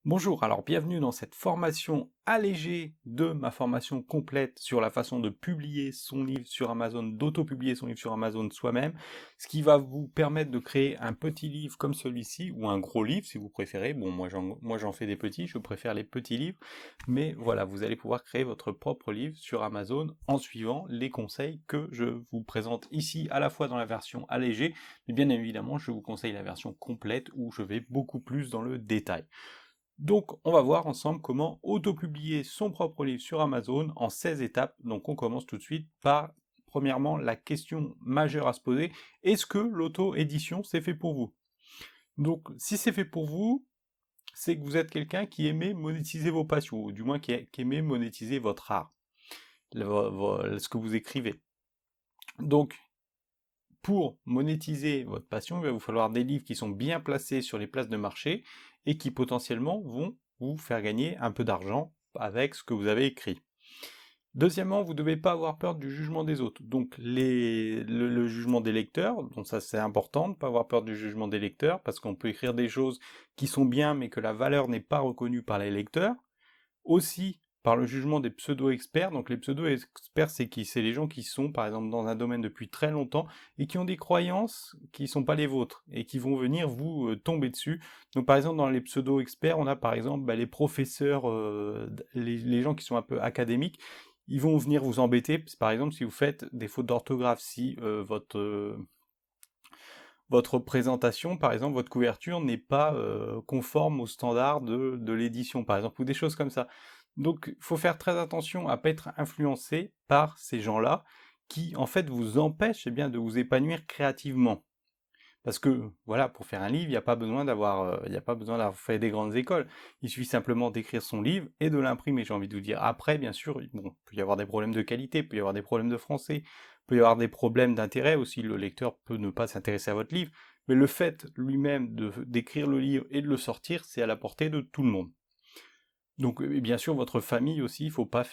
Bonjour, alors bienvenue dans cette formation allégée de ma formation complète sur la façon de publier son livre sur Amazon, d'auto-publier son livre sur Amazon soi-même, ce qui va vous permettre de créer un petit livre comme celui-ci, ou un gros livre si vous préférez. Bon, moi j'en fais des petits, je préfère les petits livres, mais voilà, vous allez pouvoir créer votre propre livre sur Amazon en suivant les conseils que je vous présente ici, à la fois dans la version allégée, mais bien évidemment je vous conseille la version complète où je vais beaucoup plus dans le détail. Donc, on va voir ensemble comment auto-publier son propre livre sur Amazon en 16 étapes. Donc, on commence tout de suite par, premièrement, la question majeure à se poser. Est-ce que l'auto-édition, c'est fait pour vous? Donc, si c'est fait pour vous, c'est que vous êtes quelqu'un qui aimait monétiser vos passions, ou du moins qui aimait monétiser votre art, ce que vous écrivez. Donc, pour monétiser votre passion, il va vous falloir des livres qui sont bien placés sur les places de marché et qui potentiellement vont vous faire gagner un peu d'argent avec ce que vous avez écrit. Deuxièmement, vous ne devez pas avoir peur du jugement des autres. Donc le jugement des lecteurs, donc ça c'est important de ne pas avoir peur du jugement des lecteurs, parce qu'on peut écrire des choses qui sont bien mais que la valeur n'est pas reconnue par les lecteurs. Aussi par le jugement des pseudo-experts. Donc les pseudo-experts, c'est qui? C'est les gens qui sont, par exemple, dans un domaine depuis très longtemps et qui ont des croyances qui ne sont pas les vôtres et qui vont venir vous tomber dessus. Donc par exemple, dans les pseudo-experts, on a par exemple les professeurs, les gens qui sont un peu académiques, ils vont venir vous embêter. Par exemple, si vous faites des fautes d'orthographe, si votre présentation, par exemple, votre couverture n'est pas conforme aux standards de l'édition, par exemple, ou des choses comme ça. Donc, il faut faire très attention à ne pas être influencé par ces gens-là qui, en fait, vous empêchent eh bien, de vous épanouir créativement. Parce que, voilà, pour faire un livre, il n'y a pas besoin il y a pas besoin d'avoir fait des grandes écoles. Il suffit simplement d'écrire son livre et de l'imprimer, j'ai envie de vous dire. Après, bien sûr, bon, il peut y avoir des problèmes de qualité, il peut y avoir des problèmes de français, il peut y avoir des problèmes d'intérêt aussi. Le lecteur peut ne pas s'intéresser à votre livre, mais le fait lui-même d'écrire le livre et de le sortir, c'est à la portée de tout le monde. Donc, et bien sûr, votre famille aussi, faut pas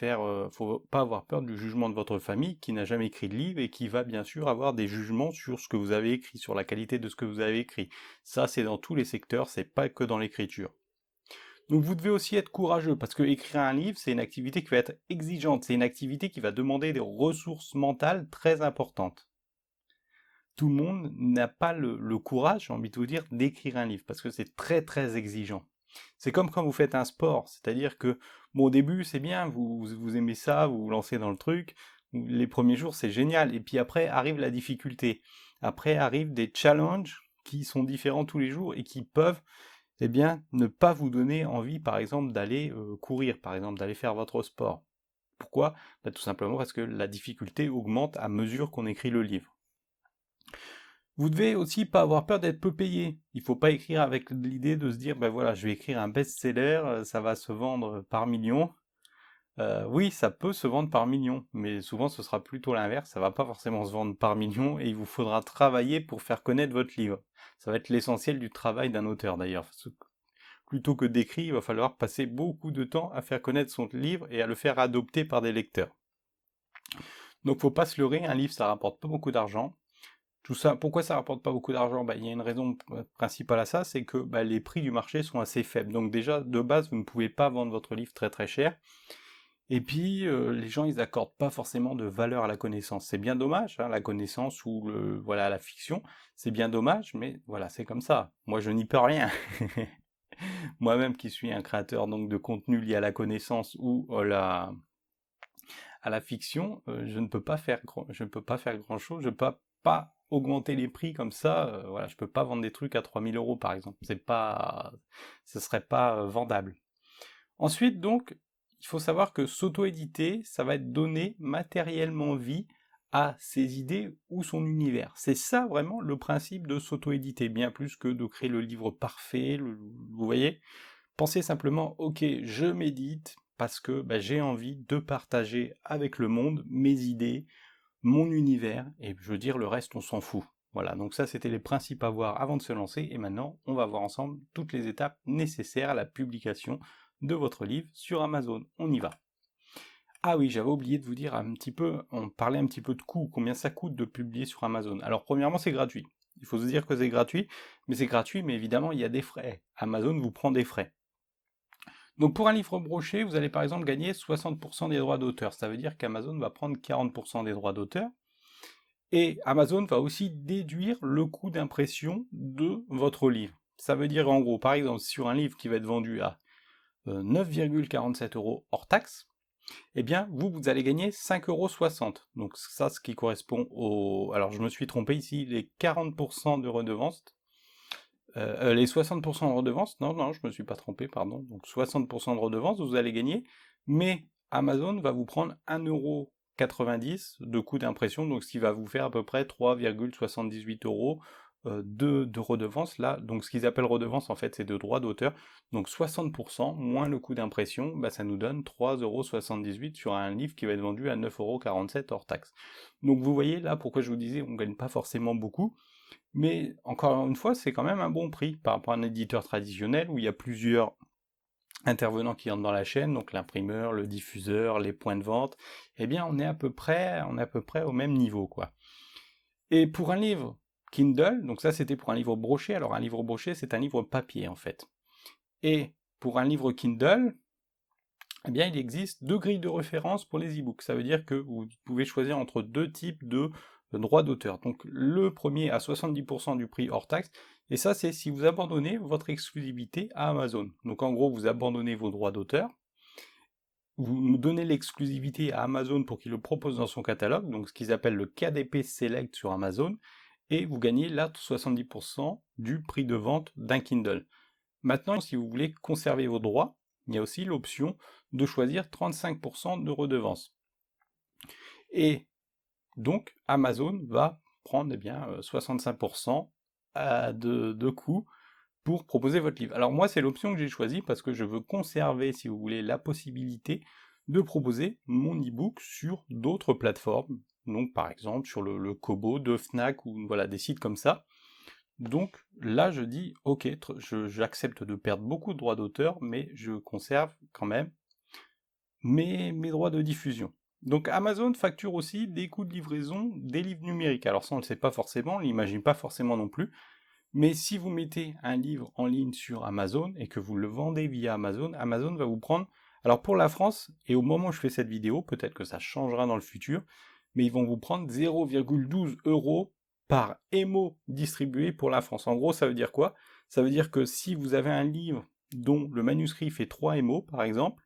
avoir peur du jugement de votre famille qui n'a jamais écrit de livre et qui va bien sûr avoir des jugements sur ce que vous avez écrit, sur la qualité de ce que vous avez écrit. Ça, c'est dans tous les secteurs, c'est pas que dans l'écriture. Donc, vous devez aussi être courageux parce que écrire un livre, c'est une activité qui va être exigeante, c'est une activité qui va demander des ressources mentales très importantes. Tout le monde n'a pas le courage, j'ai envie de vous dire, d'écrire un livre parce que c'est très très exigeant. C'est comme quand vous faites un sport, c'est-à-dire que, bon, au début, c'est bien, vous aimez ça, vous vous lancez dans le truc, les premiers jours, c'est génial, et puis après arrive la difficulté. Après arrivent des challenges qui sont différents tous les jours et qui peuvent, eh bien, ne pas vous donner envie, par exemple, d'aller courir, par exemple, d'aller faire votre sport. Pourquoi? Bah, tout simplement parce que la difficulté augmente à mesure qu'on écrit le livre. Vous devez aussi pas avoir peur d'être peu payé. Il faut pas écrire avec l'idée de se dire, ben voilà, je vais écrire un best-seller, ça va se vendre par million. Oui, ça peut se vendre par million, mais souvent ce sera plutôt l'inverse, ça va pas forcément se vendre par million et il vous faudra travailler pour faire connaître votre livre. Ça va être l'essentiel du travail d'un auteur d'ailleurs. Plutôt que d'écrire, il va falloir passer beaucoup de temps à faire connaître son livre et à le faire adopter par des lecteurs. Donc faut pas se leurrer, un livre ça rapporte pas beaucoup d'argent. Tout ça, pourquoi ça rapporte pas beaucoup d'argent? Bah, il y a une raison principale à ça, c'est que bah, les prix du marché sont assez faibles. Donc déjà, de base, vous ne pouvez pas vendre votre livre très très cher. Et puis, les gens, ils accordent pas forcément de valeur à la connaissance. C'est bien dommage, hein, la connaissance ou voilà, la fiction, c'est bien dommage, mais voilà, c'est comme ça. Moi, je n'y peux rien. Moi-même, qui suis un créateur donc de contenu lié à la connaissance ou à la fiction, je ne peux pas faire grand-chose, je ne peux pas augmenter les prix comme ça, voilà, je peux pas vendre des trucs à 3 000 € par exemple, ce serait pas vendable. Ensuite donc, il faut savoir que s'auto-éditer, ça va être donner matériellement vie à ses idées ou son univers. C'est ça vraiment le principe de s'auto-éditer, bien plus que de créer le livre parfait, vous voyez? Pensez simplement, ok, je médite parce que bah, j'ai envie de partager avec le monde mes idées, mon univers, et je veux dire le reste on s'en fout. Voilà, donc ça c'était les principes à voir avant de se lancer, et maintenant on va voir ensemble toutes les étapes nécessaires à la publication de votre livre sur Amazon. On y va. Ah oui, j'avais oublié de vous dire un petit peu, on parlait un petit peu de coût, combien ça coûte de publier sur Amazon. Alors premièrement c'est gratuit. Il faut se dire que c'est gratuit, mais évidemment il y a des frais. Amazon vous prend des frais. Donc pour un livre broché, vous allez par exemple gagner 60% des droits d'auteur. Ça veut dire qu'Amazon va prendre 40% des droits d'auteur. Et Amazon va aussi déduire le coût d'impression de votre livre. Ça veut dire en gros, par exemple, sur un livre qui va être vendu à 9,47 € hors taxe, eh bien, vous allez gagner 5,60 €. Donc ça, ce qui correspond au... Alors je me suis trompé ici, les 40% de redevance, les 60% de redevance, non, je me suis pas trompé, pardon, donc 60% de redevance, vous allez gagner, mais Amazon va vous prendre 1,90 € de coût d'impression, donc ce qui va vous faire à peu près 3,78 € de redevance, là, donc ce qu'ils appellent redevance, en fait, c'est de droits d'auteur, donc 60% moins le coût d'impression, bah, ça nous donne 3,78 € sur un livre qui va être vendu à 9,47 € hors taxe. Donc vous voyez là pourquoi je vous disais on gagne pas forcément beaucoup, mais encore une fois, c'est quand même un bon prix par rapport à un éditeur traditionnel où il y a plusieurs intervenants qui entrent dans la chaîne, donc l'imprimeur, le diffuseur, les points de vente. Eh bien, on est à peu près au même niveau, quoi. Et pour un livre Kindle, donc ça c'était pour un livre broché, alors un livre broché c'est un livre papier en fait. Et pour un livre Kindle, eh bien il existe deux grilles de référence pour les e-books. Ça veut dire que vous pouvez choisir entre deux types de droits d'auteur. Donc le premier à 70% du prix hors taxe, et ça c'est si vous abandonnez votre exclusivité à Amazon. Donc en gros vous abandonnez vos droits d'auteur, vous donnez l'exclusivité à Amazon pour qu'il le propose dans son catalogue, donc ce qu'ils appellent le KDP Select sur Amazon, et vous gagnez là 70% du prix de vente d'un Kindle. Maintenant, si vous voulez conserver vos droits, il y a aussi l'option de choisir 35% de redevance. Et donc, Amazon va prendre 65% de coût pour proposer votre livre. Alors moi, c'est l'option que j'ai choisie parce que je veux conserver, si vous voulez, la possibilité de proposer mon e-book sur d'autres plateformes, donc par exemple sur le Kobo de Fnac ou voilà, des sites comme ça. Donc là, je dis, ok, j'accepte de perdre beaucoup de droits d'auteur, mais je conserve quand même mes droits de diffusion. Donc Amazon facture aussi des coûts de livraison des livres numériques. Alors ça, on ne le sait pas forcément, on ne l'imagine pas forcément non plus, mais si vous mettez un livre en ligne sur Amazon et que vous le vendez via Amazon, Amazon va vous prendre, alors pour la France, et au moment où je fais cette vidéo, peut-être que ça changera dans le futur, mais ils vont vous prendre 0,12 € par émo distribué pour la France. En gros, ça veut dire quoi? Ça veut dire que si vous avez un livre dont le manuscrit fait 3 émos, par exemple,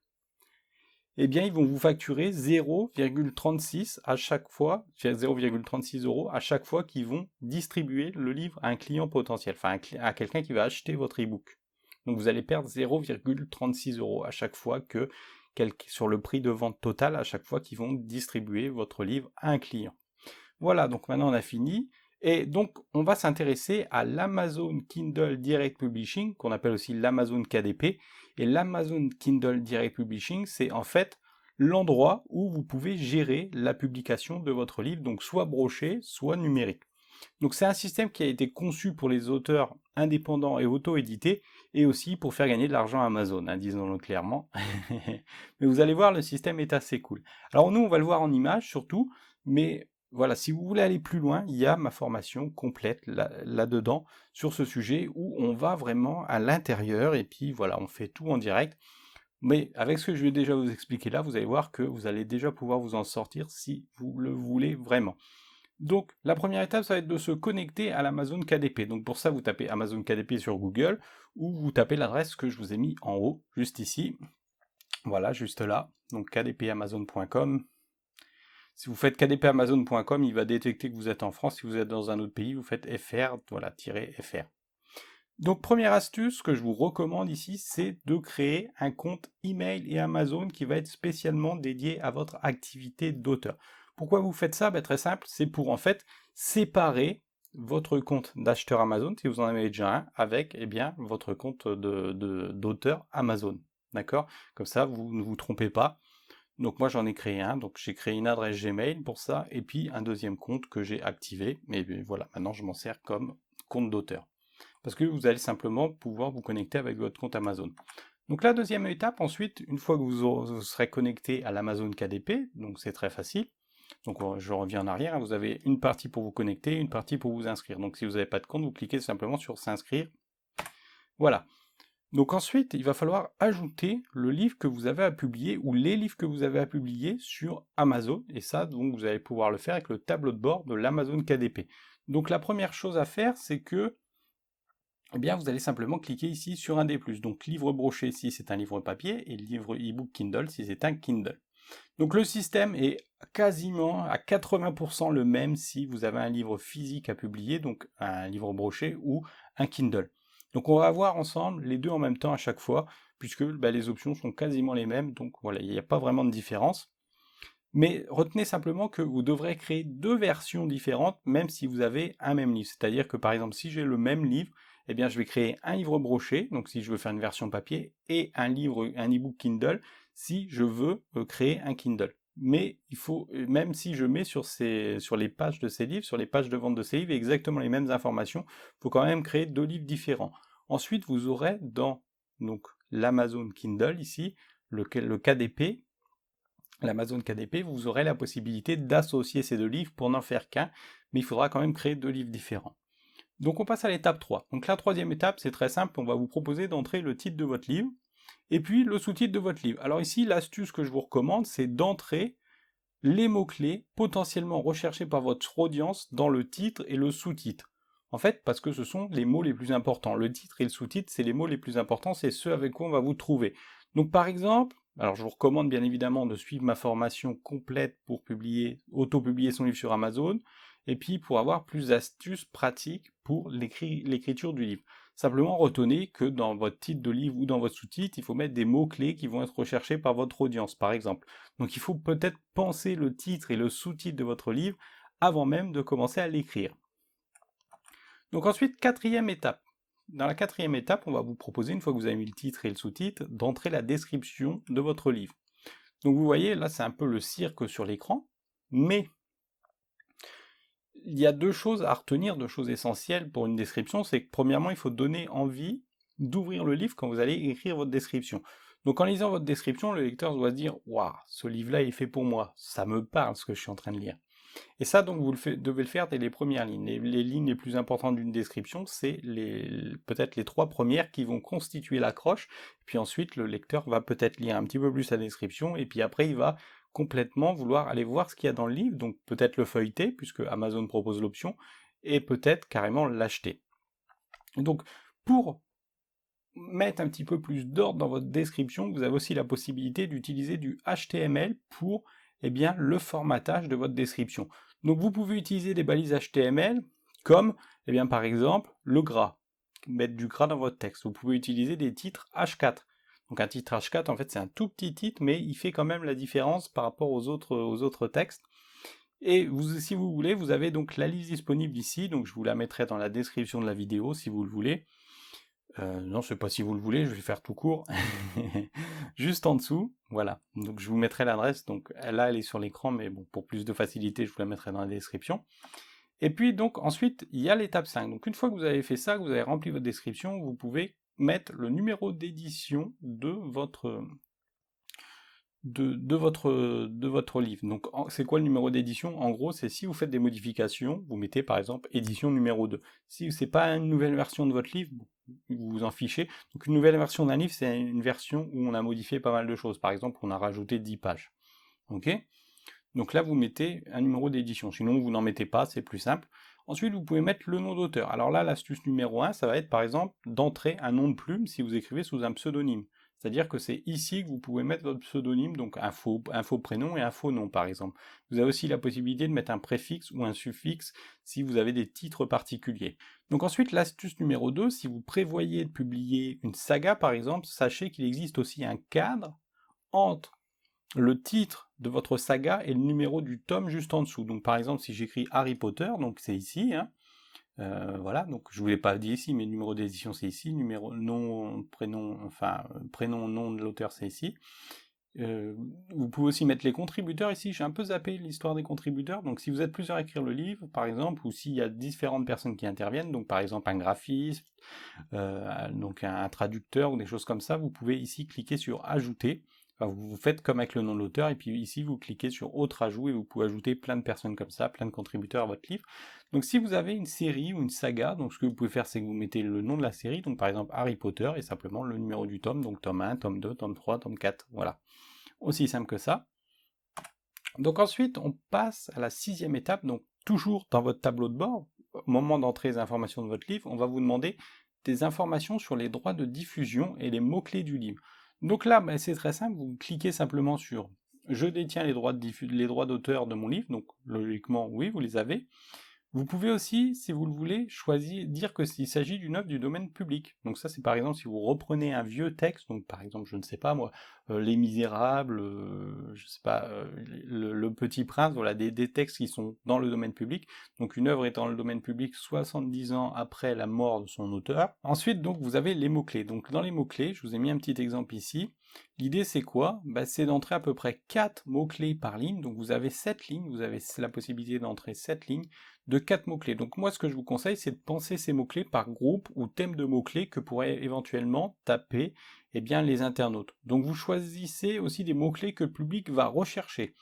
eh bien, ils vont vous facturer 0,36 à chaque fois, 0,36 € à chaque fois qu'ils vont distribuer le livre à un client potentiel, enfin à quelqu'un qui va acheter votre e-book. Donc vous allez perdre 0,36 € à chaque fois que, sur le prix de vente total, à chaque fois qu'ils vont distribuer votre livre à un client. Voilà, donc maintenant on a fini. Et donc on va s'intéresser à l'Amazon Kindle Direct Publishing, qu'on appelle aussi l'Amazon KDP. Et l'Amazon Kindle Direct Publishing, c'est en fait l'endroit où vous pouvez gérer la publication de votre livre, donc soit broché, soit numérique. Donc c'est un système qui a été conçu pour les auteurs indépendants et auto-édités, et aussi pour faire gagner de l'argent à Amazon, hein, disons-le clairement. Mais vous allez voir, le système est assez cool. Alors nous, on va le voir en image surtout, mais voilà, si vous voulez aller plus loin, il y a ma formation complète là-dedans sur ce sujet où on va vraiment à l'intérieur et puis voilà, on fait tout en direct. Mais avec ce que je vais déjà vous expliquer là, vous allez voir que vous allez déjà pouvoir vous en sortir si vous le voulez vraiment. Donc la première étape, ça va être de se connecter à l'Amazon KDP. Donc pour ça, vous tapez Amazon KDP sur Google ou vous tapez l'adresse que je vous ai mis en haut, juste ici. Voilà, juste là. Donc kdpamazon.com. Si vous faites kdpamazon.com, il va détecter que vous êtes en France. Si vous êtes dans un autre pays, vous faites fr, voilà, -fr. Donc première astuce que je vous recommande ici, c'est de créer un compte email et Amazon qui va être spécialement dédié à votre activité d'auteur. Pourquoi vous faites ça? Très simple, c'est pour en fait séparer votre compte d'acheteur Amazon, si vous en avez déjà un, avec votre compte d'auteur Amazon. D'accord? Comme ça, vous ne vous trompez pas. Donc moi j'en ai créé un, donc j'ai créé une adresse Gmail pour ça, et puis un deuxième compte que j'ai activé, mais voilà, maintenant je m'en sers comme compte d'auteur. Parce que vous allez simplement pouvoir vous connecter avec votre compte Amazon. Donc la deuxième étape, ensuite, une fois que vous serez connecté à l'Amazon KDP, donc c'est très facile, donc je reviens en arrière, vous avez une partie pour vous connecter, une partie pour vous inscrire. Donc si vous n'avez pas de compte, vous cliquez simplement sur s'inscrire. Voilà. Donc ensuite, il va falloir ajouter le livre que vous avez à publier ou les livres que vous avez à publier sur Amazon. Et ça, donc, vous allez pouvoir le faire avec le tableau de bord de l'Amazon KDP. Donc la première chose à faire, c'est que eh bien, vous allez simplement cliquer ici sur un des plus. Donc livre broché si c'est un livre papier et livre e-book Kindle si c'est un Kindle. Donc le système est quasiment à 80% le même si vous avez un livre physique à publier, donc un livre broché ou un Kindle. Donc on va voir ensemble les deux en même temps à chaque fois, puisque les options sont quasiment les mêmes, donc voilà, il n'y a pas vraiment de différence. Mais retenez simplement que vous devrez créer deux versions différentes, même si vous avez un même livre. C'est-à-dire que par exemple, si j'ai le même livre, eh bien je vais créer un livre broché, donc si je veux faire une version papier, et un e-book Kindle, si je veux créer un Kindle. Mais il faut, même si je mets sur les pages de ces livres, sur les pages de vente de ces livres, exactement les mêmes informations, il faut quand même créer deux livres différents. Ensuite, vous aurez dans l'Amazon Kindle ici, le KDP, l'Amazon KDP, vous aurez la possibilité d'associer ces deux livres pour n'en faire qu'un, mais il faudra quand même créer deux livres différents. Donc on passe à l'étape 3. Donc la troisième étape, c'est très simple, on va vous proposer d'entrer le titre de votre livre, et puis le sous-titre de votre livre. Alors ici, l'astuce que je vous recommande, c'est d'entrer les mots-clés potentiellement recherchés par votre audience dans le titre et le sous-titre. En fait, parce que ce sont les mots les plus importants. Le titre et le sous-titre, c'est les mots les plus importants, c'est ceux avec quoi on va vous trouver. Donc par exemple, alors je vous recommande bien évidemment de suivre ma formation complète pour auto-publier son livre sur Amazon, et puis pour avoir plus d'astuces pratiques pour l'écriture du livre. Simplement retenez que dans votre titre de livre ou dans votre sous-titre, il faut mettre des mots-clés qui vont être recherchés par votre audience, par exemple. Donc il faut peut-être penser le titre et le sous-titre de votre livre avant même de commencer à l'écrire. Donc ensuite, quatrième étape. Dans la quatrième étape, on va vous proposer, une fois que vous avez mis le titre et le sous-titre, d'entrer la description de votre livre. Donc vous voyez, là c'est un peu le cirque sur l'écran, mais il y a deux choses à retenir, deux choses essentielles pour une description, c'est que premièrement, il faut donner envie d'ouvrir le livre quand vous allez écrire votre description. Donc en lisant votre description, le lecteur doit se dire « Waouh, ce livre-là est fait pour moi, ça me parle ce que je suis en train de lire ». Et ça, donc, vous devez le faire dès les premières lignes. Les lignes les plus importantes d'une description, c'est peut-être les trois premières qui vont constituer l'accroche, puis ensuite le lecteur va peut-être lire un petit peu plus la description, et puis après il va complètement vouloir aller voir ce qu'il y a dans le livre, donc peut-être le feuilleter, puisque Amazon propose l'option, et peut-être carrément l'acheter. Donc, pour mettre un petit peu plus d'ordre dans votre description, vous avez aussi la possibilité d'utiliser du HTML pour le formatage de votre description. Donc vous pouvez utiliser des balises HTML comme par exemple le gras, mettre du gras dans votre texte. Vous pouvez utiliser des titres H4. Donc un titre H4 en fait c'est un tout petit titre mais il fait quand même la différence par rapport aux autres textes. Et si vous voulez, vous avez donc la liste disponible ici, donc je vous la mettrai dans la description de la vidéo si vous le voulez. Non, je sais pas si vous le voulez, je vais faire tout court. Juste en dessous, voilà. Donc je vous mettrai l'adresse, donc là elle est sur l'écran, mais bon, pour plus de facilité, je vous la mettrai dans la description. Et puis donc ensuite, il y a l'étape 5. Donc une fois que vous avez fait ça, que vous avez rempli votre description, vous pouvez mettre le numéro d'édition de votre livre. Donc c'est quoi le numéro d'édition? En gros, c'est si vous faites des modifications, vous mettez par exemple édition numéro 2. Si c'est pas une nouvelle version de votre livre, vous vous en fichez. Donc une nouvelle version d'un livre, c'est une version où on a modifié pas mal de choses. Par exemple, on a rajouté 10 pages. Ok? Donc là, vous mettez un numéro d'édition. Sinon, vous n'en mettez pas, c'est plus simple. Ensuite, vous pouvez mettre le nom d'auteur. Alors là, l'astuce numéro 1, ça va être par exemple d'entrer un nom de plume si vous écrivez sous un pseudonyme. C'est-à-dire que c'est ici que vous pouvez mettre votre pseudonyme, donc un faux prénom et un faux nom par exemple. Vous avez aussi la possibilité de mettre un préfixe ou un suffixe si vous avez des titres particuliers. Donc ensuite, l'astuce numéro 2, si vous prévoyez de publier une saga par exemple, sachez qu'il existe aussi un cadre entre le titre de votre saga et le numéro du tome juste en dessous. Donc par exemple, si j'écris Harry Potter, donc c'est ici, hein, voilà, donc je ne vous l'ai pas dit ici, mais le numéro d'édition c'est ici, numéro, nom, prénom, prénom, nom de l'auteur c'est ici. Vous pouvez aussi mettre les contributeurs ici, j'ai un peu zappé l'histoire des contributeurs, donc si vous êtes plusieurs à écrire le livre, par exemple, ou s'il y a différentes personnes qui interviennent, donc par exemple un graphiste, donc un traducteur ou des choses comme ça, vous pouvez ici cliquer sur ajouter, Enfin, vous faites comme avec le nom de l'auteur, et puis ici vous cliquez sur autre ajout, et vous pouvez ajouter plein de personnes comme ça, plein de contributeurs à votre livre. Donc si vous avez une série ou une saga, donc ce que vous pouvez faire c'est que vous mettez le nom de la série, donc par exemple Harry Potter, et simplement le numéro du tome, donc tome 1, tome 2, tome 3, tome 4, voilà. Aussi simple que ça. Donc ensuite on passe à la 6e étape, donc toujours dans votre tableau de bord, au moment d'entrer les informations de votre livre, on va vous demander des informations sur les droits de diffusion et les mots-clés du livre. Donc là, c'est très simple, vous cliquez simplement sur « Je détiens les droits d'auteur de mon livre », donc logiquement, oui, vous les avez. Vous pouvez aussi, si vous le voulez, choisir, dire que s'il s'agit d'une œuvre du domaine public. Donc ça, c'est par exemple si vous reprenez un vieux texte, donc par exemple, je ne sais pas moi, Les Misérables, je sais pas, le Petit Prince, voilà, des textes qui sont dans le domaine public. Donc une œuvre est dans le domaine public 70 ans après la mort de son auteur. Ensuite, donc, vous avez les mots-clés. Donc dans les mots-clés, je vous ai mis un petit exemple ici. L'idée c'est quoi? C'est d'entrer à peu près 4 mots-clés par ligne, donc vous avez 7 lignes, vous avez la possibilité d'entrer 7 lignes de 4 mots-clés. Donc moi ce que je vous conseille c'est de penser ces mots-clés par groupe ou thème de mots-clés que pourraient éventuellement taper les internautes. Donc vous choisissez aussi des mots-clés que le public va rechercher.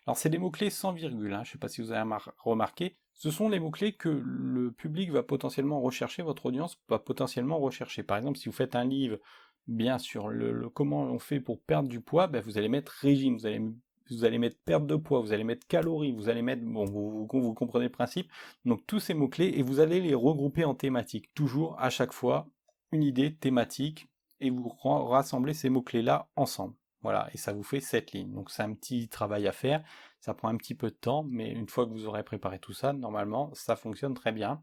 Alors c'est des mots-clés sans virgule, je ne sais pas si vous avez remarqué, ce sont les mots-clés que le public va potentiellement rechercher, votre audience va potentiellement rechercher. Par exemple si vous faites un livre bien sur comment on fait pour perdre du poids, vous allez mettre régime, vous allez mettre perte de poids, vous allez mettre calories, vous allez mettre, bon, vous comprenez le principe, donc tous ces mots-clés, et vous allez les regrouper en thématiques. Toujours, à chaque fois, une idée thématique, et vous rassemblez ces mots-clés-là ensemble. Voilà, et ça vous fait 7 lignes. Donc c'est un petit travail à faire, ça prend un petit peu de temps, mais une fois que vous aurez préparé tout ça, normalement, ça fonctionne très bien.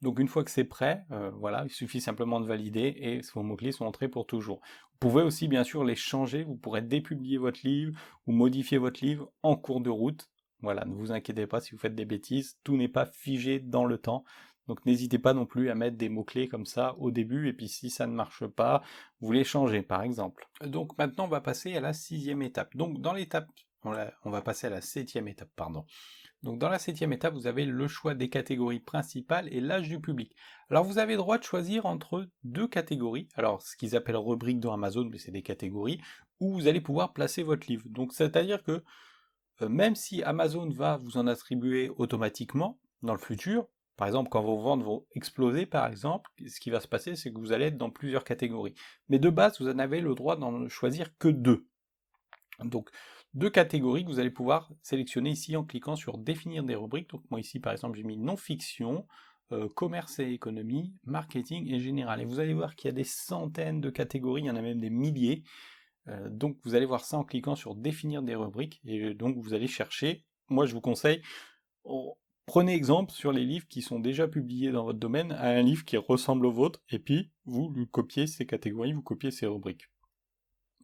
Donc une fois que c'est prêt, voilà, il suffit simplement de valider et vos mots-clés sont entrés pour toujours. Vous pouvez aussi bien sûr les changer, vous pourrez dépublier votre livre ou modifier votre livre en cours de route. Voilà, ne vous inquiétez pas si vous faites des bêtises, tout n'est pas figé dans le temps. Donc n'hésitez pas non plus à mettre des mots-clés comme ça au début, et puis si ça ne marche pas, vous les changez par exemple. Donc maintenant on va passer à la 6e étape. Donc dans l'étape, on va passer à la 7e étape, pardon. Donc dans la 7e étape, vous avez le choix des catégories principales et l'âge du public. Alors vous avez le droit de choisir entre 2 catégories, alors ce qu'ils appellent rubriques dans Amazon, mais c'est des catégories, où vous allez pouvoir placer votre livre. Donc c'est-à-dire que même si Amazon va vous en attribuer automatiquement dans le futur, par exemple quand vos ventes vont exploser par exemple, ce qui va se passer c'est que vous allez être dans plusieurs catégories. Mais de base, vous en avez le droit d'en choisir que 2. Donc, 2 catégories que vous allez pouvoir sélectionner ici en cliquant sur définir des rubriques. Donc moi ici par exemple j'ai mis non-fiction, commerce et économie, marketing et général. Et vous allez voir qu'il y a des centaines de catégories, il y en a même des milliers. Donc vous allez voir ça en cliquant sur définir des rubriques, et donc vous allez chercher, moi je vous conseille, prenez exemple sur les livres qui sont déjà publiés dans votre domaine à un livre qui ressemble au vôtre, et puis vous lui copiez ces catégories, vous copiez ces rubriques.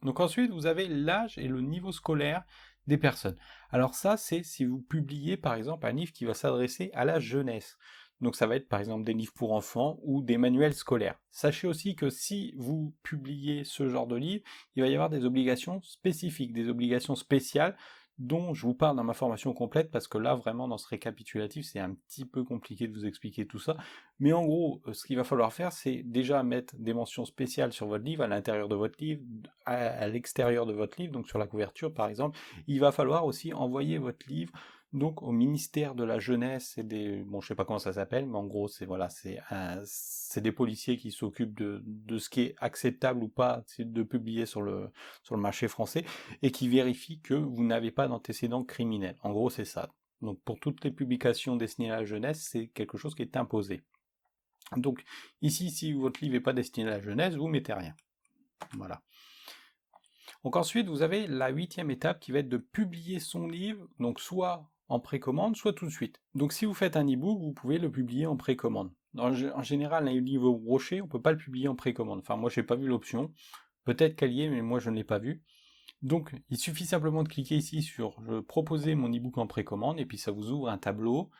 Donc ensuite, vous avez l'âge et le niveau scolaire des personnes. Alors ça, c'est si vous publiez par exemple un livre qui va s'adresser à la jeunesse. Donc ça va être par exemple des livres pour enfants ou des manuels scolaires. Sachez aussi que si vous publiez ce genre de livre, il va y avoir des obligations spécifiques, des obligations spéciales dont je vous parle dans ma formation complète, parce que là vraiment dans ce récapitulatif c'est un petit peu compliqué de vous expliquer tout ça. Mais en gros, ce qu'il va falloir faire, c'est déjà mettre des mentions spéciales sur votre livre, à l'intérieur de votre livre, à l'extérieur de votre livre, donc sur la couverture par exemple. Il va falloir aussi envoyer votre livre donc au ministère de la jeunesse et des... Bon, je sais pas comment ça s'appelle, mais en gros, c'est voilà, c'est des policiers qui s'occupent de ce qui est acceptable ou pas de publier sur le marché français, et qui vérifient que vous n'avez pas d'antécédents criminels. En gros, c'est ça. Donc pour toutes les publications destinées à la jeunesse, c'est quelque chose qui est imposé. Donc ici, si votre livre n'est pas destiné à la jeunesse, vous mettez rien. Voilà. Donc ensuite, vous avez la 8e étape qui va être de publier son livre, donc soit en précommande, soit tout de suite. Donc si vous faites un e-book, vous pouvez le publier en précommande. En général, un livre broché, on ne peut pas le publier en précommande. Enfin, moi, j'ai pas vu l'option. Peut-être qu'elle y est, mais moi, je ne l'ai pas vu. Donc, il suffit simplement de cliquer ici sur « Proposer mon e-book en précommande » et puis ça vous ouvre un tableau,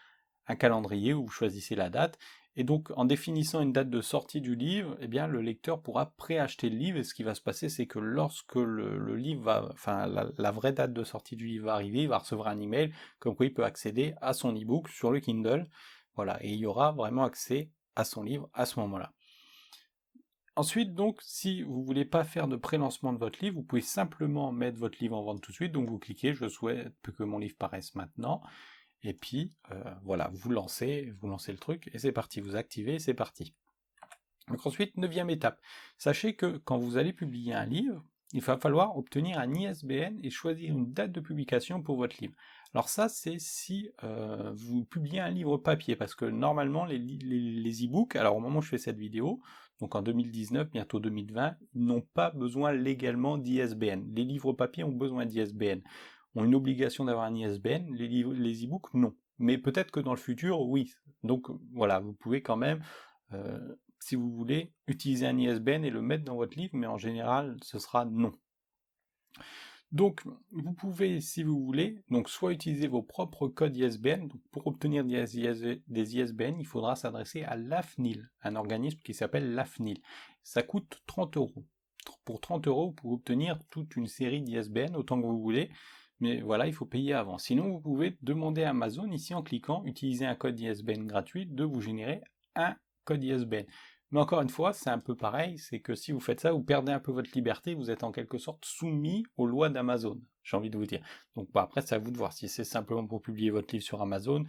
un calendrier où vous choisissez la date. Et donc, en définissant une date de sortie du livre, eh bien, le lecteur pourra préacheter le livre, et ce qui va se passer, c'est que lorsque le livre va, enfin, la vraie date de sortie du livre va arriver, il va recevoir un email, comme quoi il peut accéder à son e-book sur le Kindle. Voilà, et il y aura vraiment accès à son livre à ce moment-là. Ensuite, donc, si vous voulez pas faire de pré-lancement de votre livre, vous pouvez simplement mettre votre livre en vente tout de suite, donc vous cliquez « Je souhaite que mon livre paraisse maintenant », et puis, voilà, vous lancez le truc, et c'est parti, vous activez, et c'est parti. Donc ensuite, 9e étape. Sachez que quand vous allez publier un livre, il va falloir obtenir un ISBN et choisir une date de publication pour votre livre. Alors ça, c'est si vous publiez un livre papier, parce que normalement, les e-books, alors au moment où je fais cette vidéo, donc en 2019, bientôt 2020, ils n'ont pas besoin légalement d'ISBN. Les livres papier ont besoin d'ISBN, ont une obligation d'avoir un ISBN, les e-books, non. Mais peut-être que dans le futur, oui. Donc voilà, vous pouvez quand même... si vous voulez, utiliser un ISBN et le mettre dans votre livre, mais en général, ce sera non. Donc, vous pouvez, si vous voulez, donc soit utiliser vos propres codes ISBN, donc pour obtenir des ISBN, il faudra s'adresser à l'AFNIL, un organisme qui s'appelle l'AFNIL. Ça coûte 30 €. Pour 30 €, vous pouvez obtenir toute une série d'ISBN, autant que vous voulez, mais voilà, il faut payer avant. Sinon, vous pouvez demander à Amazon, ici en cliquant, utiliser un code ISBN gratuit, de vous générer un code ISBN. Mais encore une fois, c'est un peu pareil, c'est que si vous faites ça, vous perdez un peu votre liberté, vous êtes en quelque sorte soumis aux lois d'Amazon, j'ai envie de vous dire. Donc bah, après, c'est à vous de voir, si c'est simplement pour publier votre livre sur Amazon,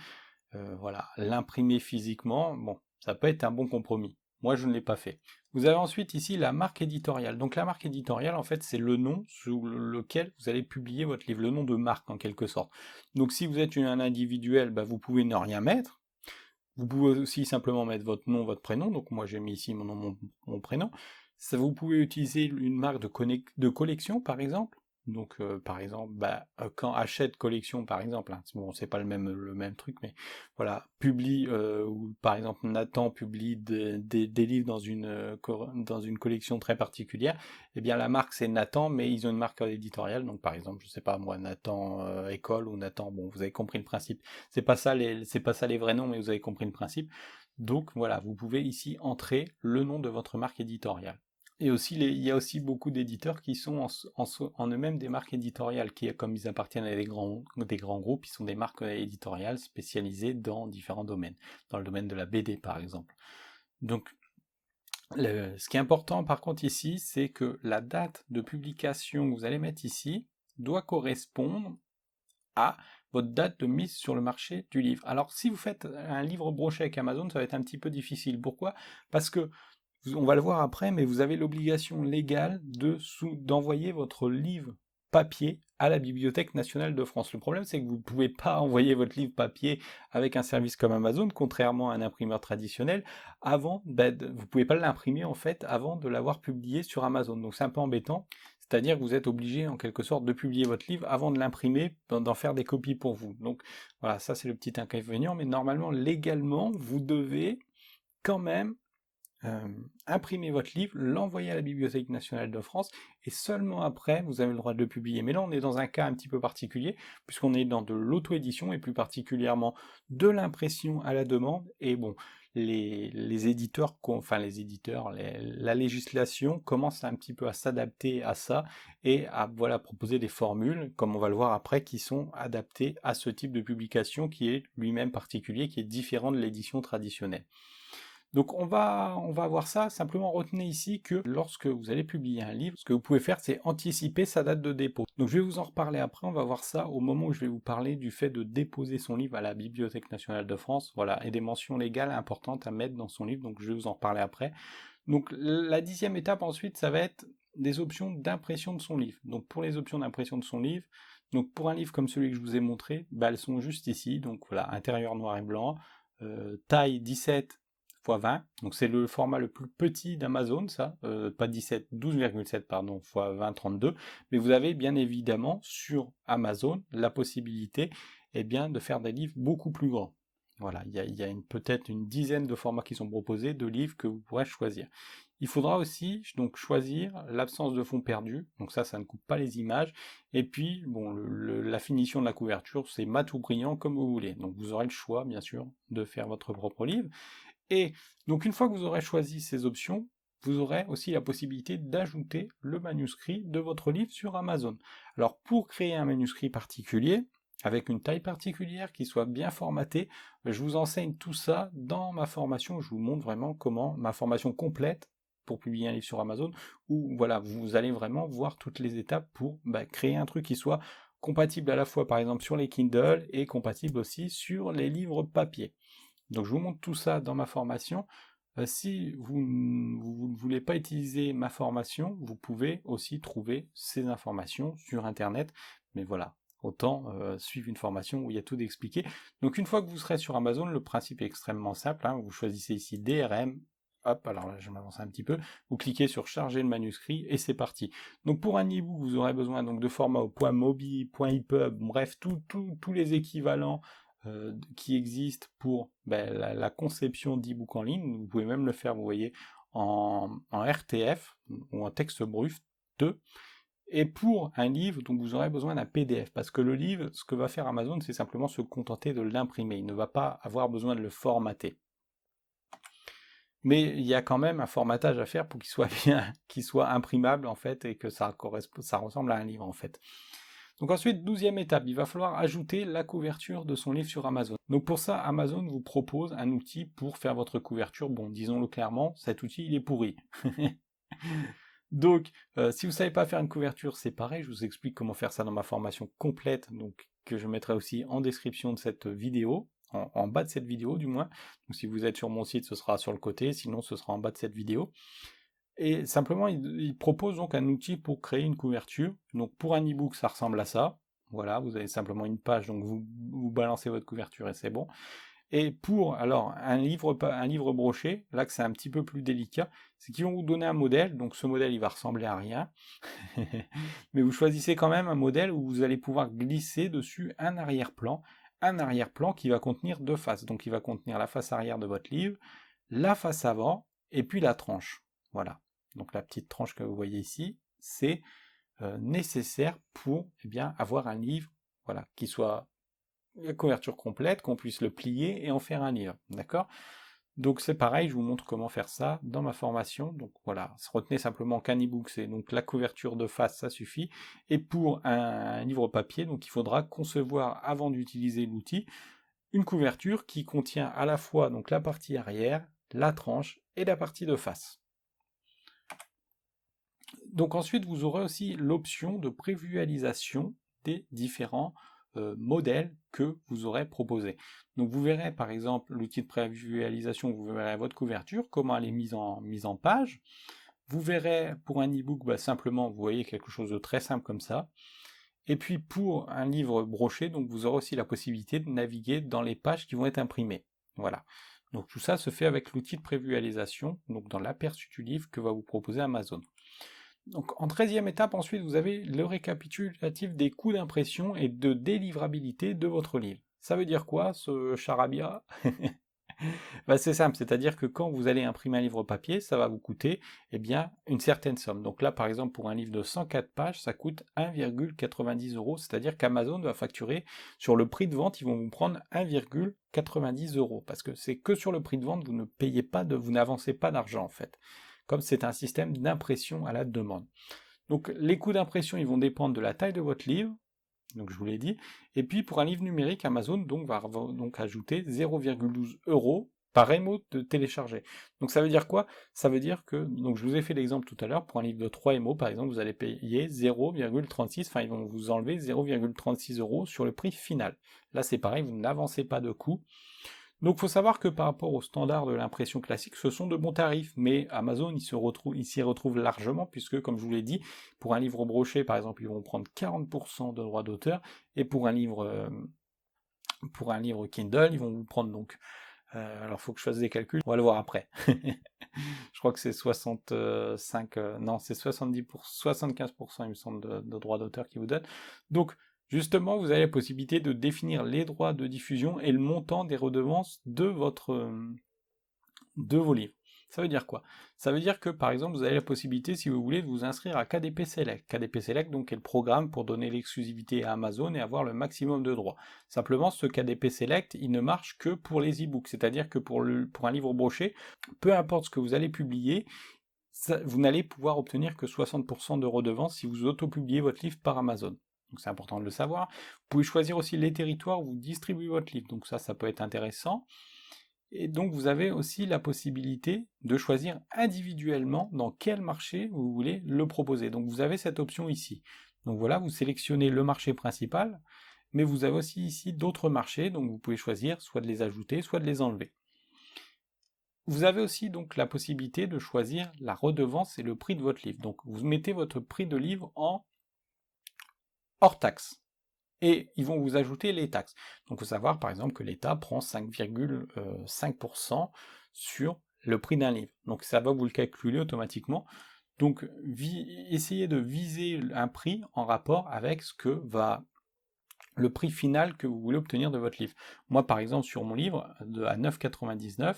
voilà, l'imprimer physiquement, bon, ça peut être un bon compromis. Moi, je ne l'ai pas fait. Vous avez ensuite ici la marque éditoriale. Donc la marque éditoriale, en fait, c'est le nom sous lequel vous allez publier votre livre, le nom de marque en quelque sorte. Donc si vous êtes un individuel, bah, vous pouvez ne rien mettre. Vous pouvez aussi simplement mettre votre nom, votre prénom, donc moi j'ai mis ici mon nom, mon prénom. Ça, vous pouvez utiliser une marque de collection, par exemple. Donc, par exemple, quand Hachette Collection, par exemple, hein, bon, c'est pas le même truc, mais voilà, publie, ou par exemple Nathan publie des livres dans une collection très particulière, eh bien la marque c'est Nathan, mais ils ont une marque éditoriale, donc par exemple, je sais pas moi, Nathan École ou Nathan, bon, vous avez compris le principe. C'est pas ça les vrais noms, mais vous avez compris le principe. Donc voilà, vous pouvez ici entrer le nom de votre marque éditoriale. Et aussi, il y a aussi beaucoup d'éditeurs qui sont en eux-mêmes des marques éditoriales, qui, comme ils appartiennent à des grands groupes, ils sont des marques éditoriales spécialisées dans différents domaines, dans le domaine de la BD par exemple. Donc, ce qui est important par contre ici, c'est que la date de publication que vous allez mettre ici doit correspondre à votre date de mise sur le marché du livre. Alors si vous faites un livre broché avec Amazon, ça va être un petit peu difficile. Pourquoi? Parce que on va le voir après, mais vous avez l'obligation légale d'envoyer votre livre papier à la Bibliothèque nationale de France. Le problème, c'est que vous ne pouvez pas envoyer votre livre papier avec un service comme Amazon, contrairement à un imprimeur traditionnel, vous ne pouvez pas l'imprimer en fait avant de l'avoir publié sur Amazon. Donc c'est un peu embêtant, c'est-à-dire que vous êtes obligé en quelque sorte de publier votre livre avant de l'imprimer, d'en faire des copies pour vous. Donc voilà, ça c'est le petit inconvénient, mais normalement, légalement, vous devez quand même imprimer votre livre, l'envoyer à la Bibliothèque nationale de France, et seulement après, vous avez le droit de le publier. Mais là, on est dans un cas un petit peu particulier, puisqu'on est dans de l'auto-édition, et plus particulièrement de l'impression à la demande, et bon, les éditeurs, la législation commence un petit peu à s'adapter à ça, et à voilà, proposer des formules, comme on va le voir après, qui sont adaptées à ce type de publication, qui est lui-même particulier, qui est différent de l'édition traditionnelle. Donc on va voir ça, simplement retenez ici que lorsque vous allez publier un livre, ce que vous pouvez faire c'est anticiper sa date de dépôt. Donc je vais vous en reparler après, on va voir ça au moment où je vais vous parler du fait de déposer son livre à la Bibliothèque nationale de France, voilà, et des mentions légales importantes à mettre dans son livre, donc je vais vous en reparler après. Donc la 10e étape ensuite, ça va être des options d'impression de son livre. Donc pour les options d'impression de son livre, donc pour un livre comme celui que je vous ai montré, elles sont juste ici, donc voilà, intérieur noir et blanc, taille 17 x 20, donc c'est le format le plus petit d'Amazon, ça, pas 17, 12,7 pardon, x 20, 32, mais vous avez bien évidemment sur Amazon la possibilité de faire des livres beaucoup plus grands. Voilà, il y a peut-être une dizaine de formats qui sont proposés, de livres que vous pourrez choisir. Il faudra aussi donc choisir l'absence de fond perdu, donc ça ne coupe pas les images, et puis bon, la finition de la couverture, c'est mat ou brillant comme vous voulez, donc vous aurez le choix bien sûr de faire votre propre livre. Et donc une fois que vous aurez choisi ces options, vous aurez aussi la possibilité d'ajouter le manuscrit de votre livre sur Amazon. Alors pour créer un manuscrit particulier, avec une taille particulière, qui soit bien formaté, je vous enseigne tout ça dans ma formation, je vous montre vraiment comment, ma formation complète, pour publier un livre sur Amazon, où voilà, vous allez vraiment voir toutes les étapes pour créer un truc qui soit compatible à la fois par exemple sur les Kindle et compatible aussi sur les livres papier. Donc je vous montre tout ça dans ma formation. Si vous ne voulez pas utiliser ma formation, vous pouvez aussi trouver ces informations sur internet, mais voilà, autant suivre une formation où il y a tout d'expliqué. Donc une fois que vous serez sur Amazon, le principe est extrêmement simple, hein. Vous choisissez ici DRM, hop, alors là je m'avance un petit peu, vous cliquez sur charger le manuscrit et c'est parti. Donc pour un e-book, vous aurez besoin donc de format au .mobi, .epub, bref, tous les équivalents qui existent pour la conception d'e-book en ligne. Vous pouvez même le faire, vous voyez, en RTF ou en texte brut 2. Et pour un livre, donc vous aurez besoin d'un PDF, parce que le livre, ce que va faire Amazon, c'est simplement se contenter de l'imprimer. Il ne va pas avoir besoin de le formater. Mais il y a quand même un formatage à faire pour qu'il soit bien, qu'il soit imprimable en fait, et que ça ressemble à un livre en fait. Donc ensuite, 12e étape, il va falloir ajouter la couverture de son livre sur Amazon. Donc pour ça, Amazon vous propose un outil pour faire votre couverture. Bon, disons-le clairement, cet outil, il est pourri. Donc, si vous ne savez pas faire une couverture, c'est pareil, je vous explique comment faire ça dans ma formation complète, donc que je mettrai aussi en description de cette vidéo, en bas de cette vidéo du moins. Donc si vous êtes sur mon site, ce sera sur le côté, sinon ce sera en bas de cette vidéo. Et simplement, il propose donc un outil pour créer une couverture. Donc pour un e-book, ça ressemble à ça. Voilà, vous avez simplement une page, donc vous balancez votre couverture et c'est bon. Et pour alors un livre broché, là que c'est un petit peu plus délicat, c'est qu'ils vont vous donner un modèle. Donc ce modèle, il va ressembler à rien, mais vous choisissez quand même un modèle où vous allez pouvoir glisser dessus un arrière-plan qui va contenir deux faces. Donc il va contenir la face arrière de votre livre, la face avant et puis la tranche. Voilà. Donc la petite tranche que vous voyez ici, c'est nécessaire pour avoir un livre qui soit la couverture complète, qu'on puisse le plier et en faire un livre. D'accord ? Donc c'est pareil, je vous montre comment faire ça dans ma formation. Donc voilà, retenez simplement qu'un e-book, c'est donc la couverture de face, ça suffit. Et pour un livre papier, donc il faudra concevoir, avant d'utiliser l'outil, une couverture qui contient à la fois donc la partie arrière, la tranche et la partie de face. Donc ensuite, vous aurez aussi l'option de prévisualisation des différents modèles que vous aurez proposés. Donc vous verrez par exemple l'outil de prévisualisation, vous verrez votre couverture, comment elle est mise en page. Vous verrez pour un e-book, simplement, vous voyez quelque chose de très simple comme ça. Et puis pour un livre broché, donc vous aurez aussi la possibilité de naviguer dans les pages qui vont être imprimées. Voilà. Donc tout ça se fait avec l'outil de prévisualisation, donc dans l'aperçu du livre que va vous proposer Amazon. Donc en 13e étape, ensuite, vous avez le récapitulatif des coûts d'impression et de délivrabilité de votre livre. Ça veut dire quoi, ce charabia? C'est simple, c'est-à-dire que quand vous allez imprimer un livre papier, ça va vous coûter une certaine somme. Donc là, par exemple, pour un livre de 104 pages, ça coûte 1,90 €, c'est-à-dire qu'Amazon va facturer sur le prix de vente, ils vont vous prendre 1,90 €, parce que c'est que sur le prix de vente, vous ne payez pas vous n'avancez pas d'argent en fait, comme c'est un système d'impression à la demande. Donc les coûts d'impression, ils vont dépendre de la taille de votre livre, donc je vous l'ai dit, et puis pour un livre numérique, Amazon va ajouter 0,12 € par émo de télécharger. Donc ça veut dire quoi? Ça veut dire que, donc je vous ai fait l'exemple tout à l'heure, pour un livre de 3 émo par exemple, vous allez payer 0,36, ils vont vous enlever 0,36 € sur le prix final. Là c'est pareil, vous n'avancez pas de coût. Donc il faut savoir que par rapport aux standards de l'impression classique, ce sont de bons tarifs, mais Amazon il s'y retrouve largement, puisque comme je vous l'ai dit, pour un livre broché par exemple, ils vont prendre 40% de droits d'auteur, et pour un livre Kindle, ils vont vous prendre donc, alors il faut que je fasse des calculs, on va le voir après. Je crois que c'est 65, non c'est 75% il me semble de droits d'auteur qui vous donnent. Donc justement, vous avez la possibilité de définir les droits de diffusion et le montant des redevances de vos livres. Ça veut dire quoi? Ça veut dire que, par exemple, vous avez la possibilité, si vous voulez, de vous inscrire à KDP Select. KDP Select, donc, est le programme pour donner l'exclusivité à Amazon et avoir le maximum de droits. Simplement, ce KDP Select, il ne marche que pour les e-books, c'est-à-dire que pour un livre broché, peu importe ce que vous allez publier, vous n'allez pouvoir obtenir que 60% de redevances si vous auto-publiez votre livre par Amazon. Donc c'est important de le savoir. Vous pouvez choisir aussi les territoires où vous distribuez votre livre, donc ça peut être intéressant. Et donc vous avez aussi la possibilité de choisir individuellement dans quel marché vous voulez le proposer. Donc vous avez cette option ici. Donc voilà, vous sélectionnez le marché principal, mais vous avez aussi ici d'autres marchés, donc vous pouvez choisir soit de les ajouter, soit de les enlever. Vous avez aussi donc la possibilité de choisir la redevance et le prix de votre livre. Donc vous mettez votre prix de livre en hors taxe. Et ils vont vous ajouter les taxes. Donc il faut savoir par exemple que l'État prend 5,5% sur le prix d'un livre. Donc ça va vous le calculer automatiquement. Donc essayez de viser un prix en rapport avec ce que va le prix final que vous voulez obtenir de votre livre. Moi par exemple sur mon livre à 9,99,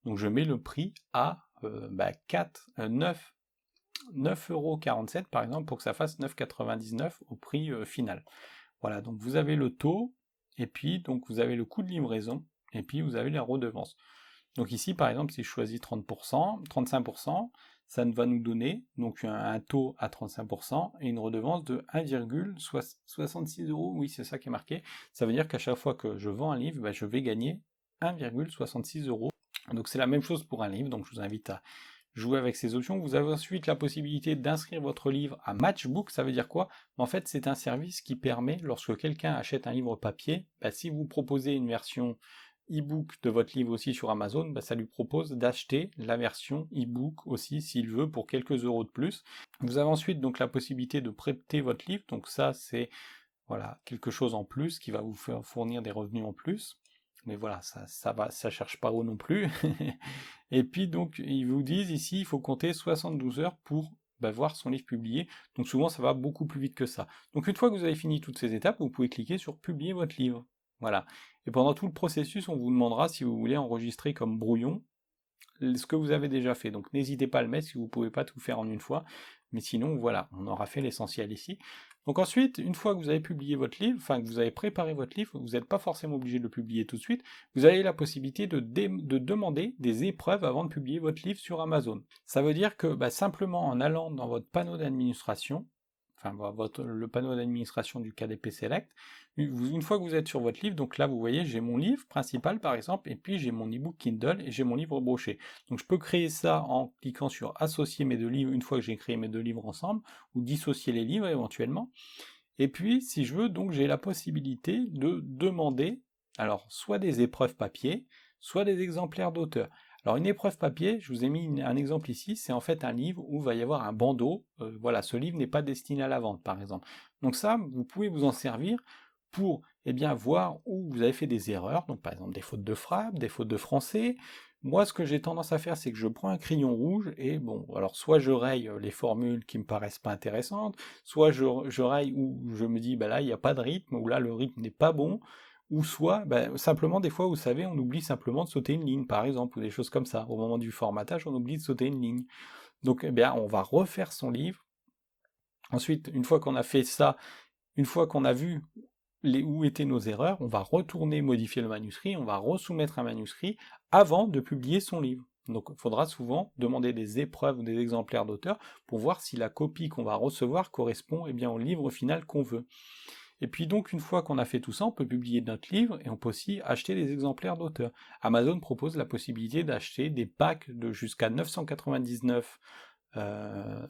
donc je mets le prix à 9,47€ par exemple pour que ça fasse 9,99 au prix final. Voilà, donc vous avez le taux, et puis donc vous avez le coût de livraison, et puis vous avez la redevance. Donc ici, par exemple, si je choisis 30%, 35%, ça va nous donner donc un taux à 35% et une redevance de 1,66€. Oui, c'est ça qui est marqué. Ça veut dire qu'à chaque fois que je vends un livre, je vais gagner 1,66€. Donc c'est la même chose pour un livre, donc je vous invite à jouer avec ces options. Vous avez ensuite la possibilité d'inscrire votre livre à Matchbook. Ça veut dire quoi? En fait, c'est un service qui permet, lorsque quelqu'un achète un livre papier, si vous proposez une version e-book de votre livre aussi sur Amazon, ça lui propose d'acheter la version e-book aussi s'il veut pour quelques euros de plus. Vous avez ensuite donc la possibilité de prêter votre livre, donc ça c'est voilà quelque chose en plus qui va vous faire fournir des revenus en plus. Mais voilà, ça cherche pas haut non plus. Et puis donc ils vous disent ici il faut compter 72 heures pour voir son livre publié. Donc souvent ça va beaucoup plus vite que ça. Donc une fois que vous avez fini toutes ces étapes, vous pouvez cliquer sur publier votre livre. Voilà. Et pendant tout le processus, on vous demandera si vous voulez enregistrer comme brouillon ce que vous avez déjà fait. Donc n'hésitez pas à le mettre si vous ne pouvez pas tout faire en une fois. Mais sinon, voilà, on aura fait l'essentiel ici. Donc ensuite, une fois que vous avez publié votre livre, enfin que vous avez préparé votre livre, vous n'êtes pas forcément obligé de le publier tout de suite, vous avez la possibilité de demander des épreuves avant de publier votre livre sur Amazon. Ça veut dire que simplement en allant dans votre panneau d'administration, enfin le panneau d'administration du KDP Select, une fois que vous êtes sur votre livre, donc là vous voyez j'ai mon livre principal par exemple, et puis j'ai mon ebook Kindle et j'ai mon livre broché. Donc je peux créer ça en cliquant sur associer mes deux livres une fois que j'ai créé mes deux livres ensemble, ou dissocier les livres éventuellement. Et puis si je veux, donc j'ai la possibilité de demander, alors soit des épreuves papier, soit des exemplaires d'auteur. Alors une épreuve papier, je vous ai mis un exemple ici, c'est en fait un livre où il va y avoir un bandeau, voilà, ce livre n'est pas destiné à la vente par exemple. Donc ça, vous pouvez vous en servir pour voir où vous avez fait des erreurs, donc par exemple des fautes de frappe, des fautes de français. Moi, ce que j'ai tendance à faire, c'est que je prends un crayon rouge et bon, alors soit je raye les formules qui me paraissent pas intéressantes, soit je raye où je me dis, là, il n'y a pas de rythme, ou là, le rythme n'est pas bon, ou soit, simplement, des fois, vous savez, on oublie simplement de sauter une ligne, par exemple, ou des choses comme ça. Au moment du formatage, on oublie de sauter une ligne. Donc, on va refaire son livre. Ensuite, une fois qu'on a fait ça, une fois qu'on a vu où étaient nos erreurs, on va retourner modifier le manuscrit, on va resoumettre un manuscrit avant de publier son livre. Donc il faudra souvent demander des épreuves ou des exemplaires d'auteur pour voir si la copie qu'on va recevoir correspond au livre final qu'on veut. Et puis donc une fois qu'on a fait tout ça, on peut publier notre livre et on peut aussi acheter des exemplaires d'auteur. Amazon propose la possibilité d'acheter des packs de jusqu'à 999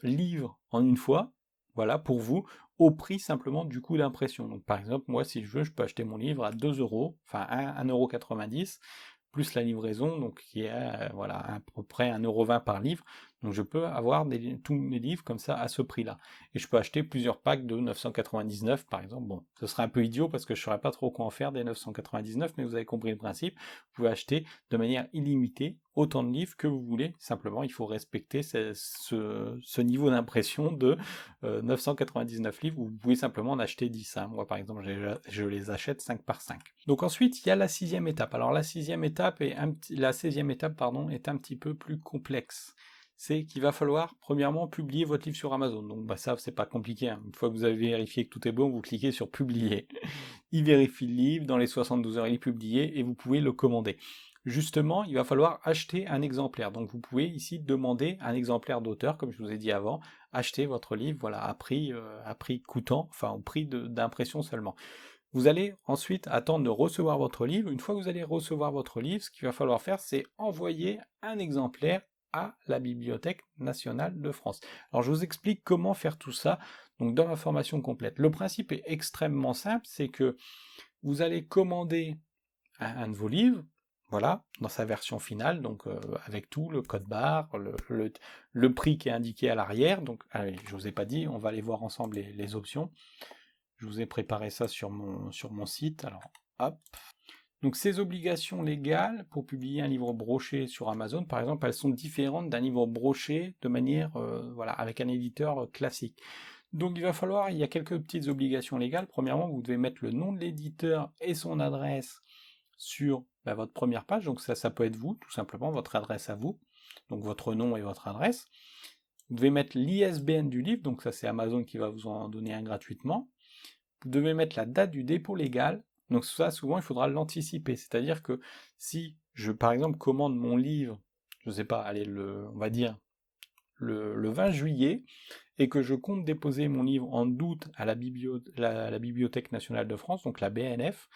livres en une fois, voilà, pour vous, au prix simplement du coût d'impression. Donc par exemple, moi si je veux, je peux acheter mon livre à 2€, enfin 1,90€, plus la livraison, donc qui est voilà, à peu près 1,20€ par livre. Donc je peux avoir tous mes livres comme ça à ce prix-là. Et je peux acheter plusieurs packs de 999 par exemple. Bon, ce serait un peu idiot parce que je ne saurais pas trop quoi en faire des 999, mais vous avez compris le principe. Vous pouvez acheter de manière illimitée autant de livres que vous voulez. Simplement, il faut respecter ce niveau d'impression de 999 livres. Vous pouvez simplement en acheter 10. Hein. Moi, par exemple, je les achète 5 par 5. Donc ensuite, il y a la 6e étape. Alors la 6e étape la 16e étape, pardon, est un petit peu plus complexe. C'est qu'il va falloir, premièrement, publier votre livre sur Amazon. Donc ça, c'est pas compliqué. Hein. Une fois que vous avez vérifié que tout est bon, vous cliquez sur publier. Il vérifie le livre, dans les 72 heures, il est publié et vous pouvez le commander. Justement, il va falloir acheter un exemplaire. Donc vous pouvez ici demander un exemplaire d'auteur, comme je vous ai dit avant, acheter votre livre, voilà, à prix coûtant, enfin au prix d'impression seulement. Vous allez ensuite attendre de recevoir votre livre. Une fois que vous allez recevoir votre livre, ce qu'il va falloir faire, c'est envoyer un exemplaire à la Bibliothèque nationale de France. Alors je vous explique comment faire tout ça, donc dans la formation complète. Le principe est extrêmement simple, c'est que vous allez commander un de vos livres, voilà, dans sa version finale, donc avec tout, le code barre, le prix qui est indiqué à l'arrière. Donc, allez, je vous ai pas dit, on va aller voir ensemble les options. Je vous ai préparé ça sur mon site, alors hop. Donc ces obligations légales pour publier un livre broché sur Amazon, par exemple, elles sont différentes d'un livre broché de manière, voilà, avec un éditeur classique. Donc il y a quelques petites obligations légales. Premièrement, vous devez mettre le nom de l'éditeur et son adresse sur votre première page. Donc ça peut être vous, tout simplement, votre adresse à vous, donc votre nom et votre adresse. Vous devez mettre l'ISBN du livre, donc ça c'est Amazon qui va vous en donner un gratuitement. Vous devez mettre la date du dépôt légal. Donc ça, souvent, il faudra l'anticiper. C'est-à-dire que si je, par exemple, commande mon livre, je ne sais pas, allez, on va dire le 20 juillet, et que je compte déposer mon livre en août à la Bibliothèque nationale de France, donc la BNF,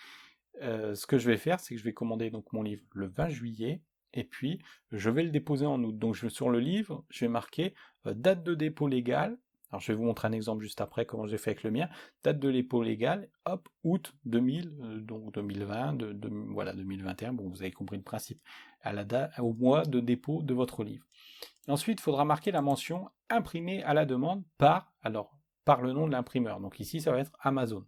ce que je vais faire, c'est que je vais commander donc mon livre le 20 juillet, et puis je vais le déposer en août. Donc sur le livre, je vais marquer date de dépôt légale. Alors je vais vous montrer un exemple juste après comment j'ai fait avec le mien. Date de dépôt légale, hop, août 2000, donc 2020, voilà 2021. Bon, vous avez compris le principe. Au mois de dépôt de votre livre. Et ensuite, il faudra marquer la mention imprimée à la demande par le nom de l'imprimeur. Donc ici, ça va être Amazon.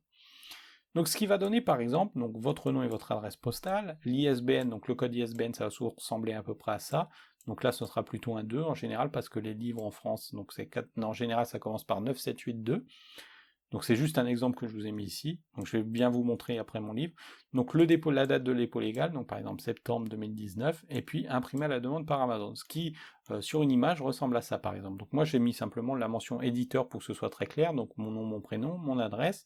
Donc ce qui va donner par exemple donc votre nom et votre adresse postale, l'ISBN, donc le code ISBN ça va ressembler à peu près à ça, donc là ce sera plutôt un 2 en général parce que les livres en France, donc c'est 4, non, en général ça commence par 9, 7, 8, 2, donc c'est juste un exemple que je vous ai mis ici, donc je vais bien vous montrer après mon livre, donc le dépôt, la date de dépôt légal, donc par exemple septembre 2019, et puis imprimé à la demande par Amazon, ce qui sur une image ressemble à ça par exemple, donc moi j'ai mis simplement la mention éditeur pour que ce soit très clair, donc mon nom, mon prénom, mon adresse,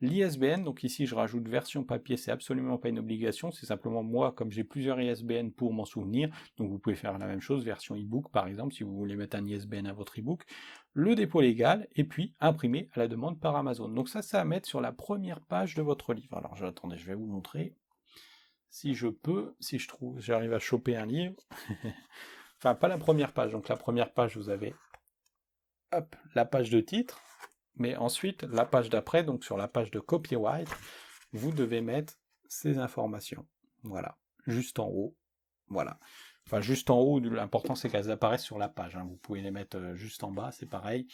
l'ISBN, donc ici je rajoute version papier, c'est absolument pas une obligation, c'est simplement moi, comme j'ai plusieurs ISBN pour m'en souvenir, donc vous pouvez faire la même chose, version e-book par exemple, si vous voulez mettre un ISBN à votre e-book, le dépôt légal, et puis imprimé à la demande par Amazon. Donc ça, c'est à mettre sur la première page de votre livre. Alors attendez, je vais vous montrer, si je peux, si je trouve, j'arrive à choper un livre, enfin pas la première page, donc la première page vous avez, hop, la page de titre, mais ensuite, la page d'après, donc sur la page de copyright, vous devez mettre ces informations. Voilà, juste en haut. Voilà. Enfin, juste en haut, l'important c'est qu'elles apparaissent sur la page. Vous pouvez les mettre juste en bas, c'est pareil.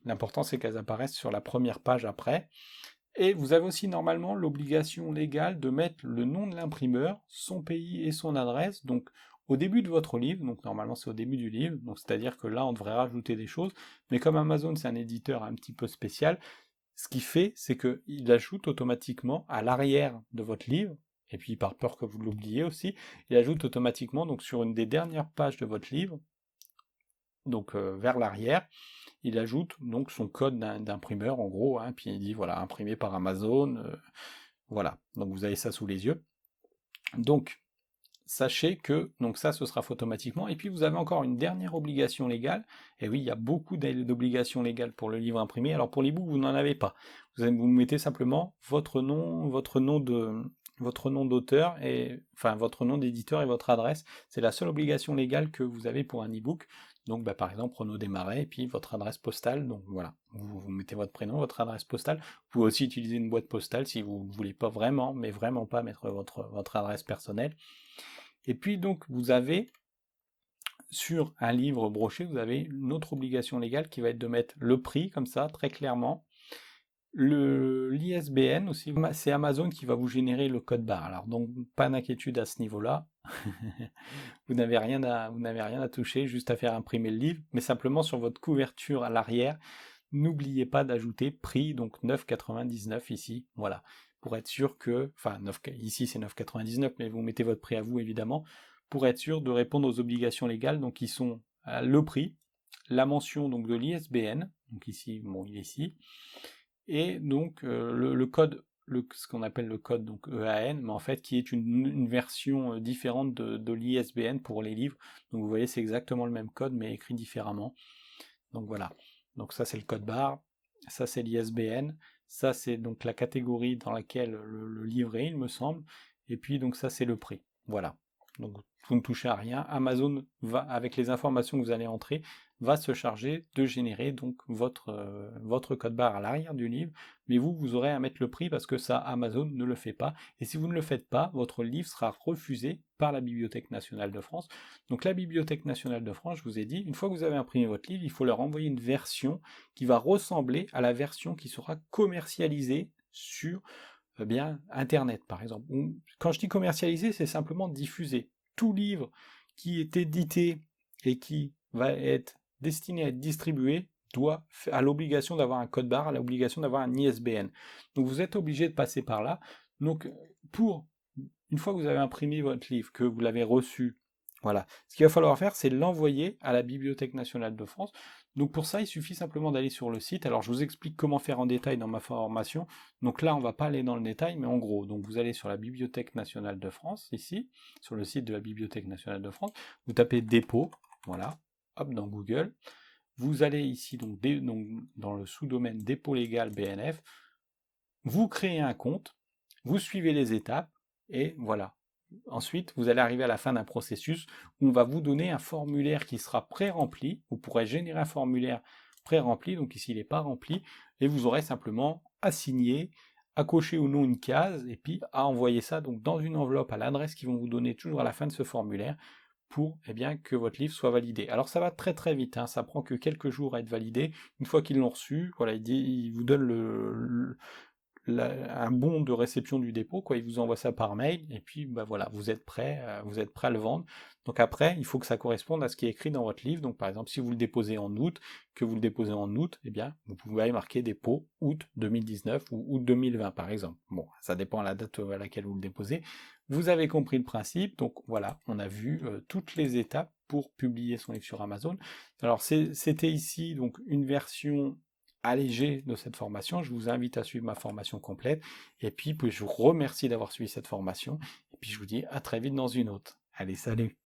L'important c'est qu'elles apparaissent sur la première page après. Et vous avez aussi normalement l'obligation légale de mettre le nom de l'imprimeur, son pays et son adresse. Donc au début de votre livre, donc normalement c'est au début du livre, donc c'est-à-dire que là on devrait rajouter des choses, mais comme Amazon c'est un éditeur un petit peu spécial, ce qu'il fait c'est qu'il ajoute automatiquement à l'arrière de votre livre, et puis par peur que vous l'oubliez aussi, il ajoute automatiquement donc sur une des dernières pages de votre livre, donc vers l'arrière, il ajoute donc son code d'imprimeur en gros, puis il dit voilà, imprimé par Amazon, voilà, donc vous avez ça sous les yeux. Donc sachez que donc ça ce sera fait automatiquement, et puis vous avez encore une dernière obligation légale, et oui il y a beaucoup d'obligations légales pour le livre imprimé, alors pour l'ebook vous n'en avez pas, vous mettez simplement votre nom d'auteur, et enfin votre nom d'éditeur et votre adresse, c'est la seule obligation légale que vous avez pour un ebook. Donc par exemple Renaud Desmarais, et puis votre adresse postale, donc voilà, vous mettez votre prénom, votre adresse postale, vous pouvez aussi utiliser une boîte postale si vous ne voulez pas vraiment, mais vraiment pas mettre votre adresse personnelle. Et puis donc vous avez, sur un livre broché, vous avez une autre obligation légale qui va être de mettre le prix, comme ça, très clairement, l'ISBN aussi, c'est Amazon qui va vous générer le code barre, alors donc pas d'inquiétude à ce niveau-là, vous n'avez rien à toucher, juste à faire imprimer le livre, mais simplement sur votre couverture à l'arrière, n'oubliez pas d'ajouter prix, donc 9,99 ici, voilà, pour être sûr que, enfin ici c'est 9,99, mais vous mettez votre prix à vous évidemment, pour être sûr de répondre aux obligations légales, donc qui sont le prix, la mention donc de l'ISBN, donc ici, bon il est ici, et donc le code, ce qu'on appelle le code donc EAN, mais en fait qui est une version différente de l'ISBN pour les livres, donc vous voyez c'est exactement le même code mais écrit différemment, donc voilà, donc ça c'est le code barre, ça c'est l'ISBN, ça c'est donc la catégorie dans laquelle le livre est, il me semble, et puis donc ça c'est le prix. Voilà. Donc vous ne touchez à rien. Amazon va, avec les informations que vous allez entrer, va se charger de générer donc votre code barre à l'arrière du livre, mais vous aurez à mettre le prix parce que ça, Amazon ne le fait pas. Et si vous ne le faites pas, votre livre sera refusé par la Bibliothèque nationale de France. Donc la Bibliothèque nationale de France, je vous ai dit, une fois que vous avez imprimé votre livre, il faut leur envoyer une version qui va ressembler à la version qui sera commercialisée sur bien Internet, par exemple. Quand je dis commercialisé, c'est simplement diffuser. Tout livre qui est édité et qui va être destiné à être distribué doit à l'obligation d'avoir un code barre, à l'obligation d'avoir un ISBN. Donc vous êtes obligé de passer par là. Donc une fois que vous avez imprimé votre livre, que vous l'avez reçu, voilà, ce qu'il va falloir faire, c'est l'envoyer à la Bibliothèque nationale de France. Donc pour ça, il suffit simplement d'aller sur le site. Alors je vous explique comment faire en détail dans ma formation. Donc là, on va pas aller dans le détail, mais en gros, donc vous allez sur la Bibliothèque nationale de France, ici, sur le site de la Bibliothèque nationale de France, vous tapez dépôt, voilà, hop, dans Google. Vous allez ici, donc dans le sous-domaine dépôt légal BNF, vous créez un compte, vous suivez les étapes, et voilà. Ensuite, vous allez arriver à la fin d'un processus où on va vous donner un formulaire qui sera pré-rempli. Vous pourrez générer un formulaire pré-rempli, donc ici il n'est pas rempli, et vous aurez simplement à signer, à cocher ou non une case, et puis à envoyer ça donc dans une enveloppe à l'adresse qu'ils vont vous donner toujours à la fin de ce formulaire pour bien, que votre livre soit validé. Alors ça va très très vite, hein, ça prend que quelques jours à être validé. Une fois qu'ils l'ont reçu, voilà, il vous donne un bon de réception du dépôt, quoi, il vous envoie ça par mail, et puis bah voilà, vous êtes prêt à le vendre. Donc après, il faut que ça corresponde à ce qui est écrit dans votre livre. Donc par exemple, si vous le déposez en août, eh bien, vous pouvez marquer dépôt août 2019 ou août 2020 par exemple. Bon, ça dépend à la date à laquelle vous le déposez. Vous avez compris le principe, donc voilà, on a vu toutes les étapes pour publier son livre sur Amazon. Alors c'était ici donc une version allégé de cette formation. Je vous invite à suivre ma formation complète. Et puis, je vous remercie d'avoir suivi cette formation. Et puis, je vous dis à très vite dans une autre. Allez, salut!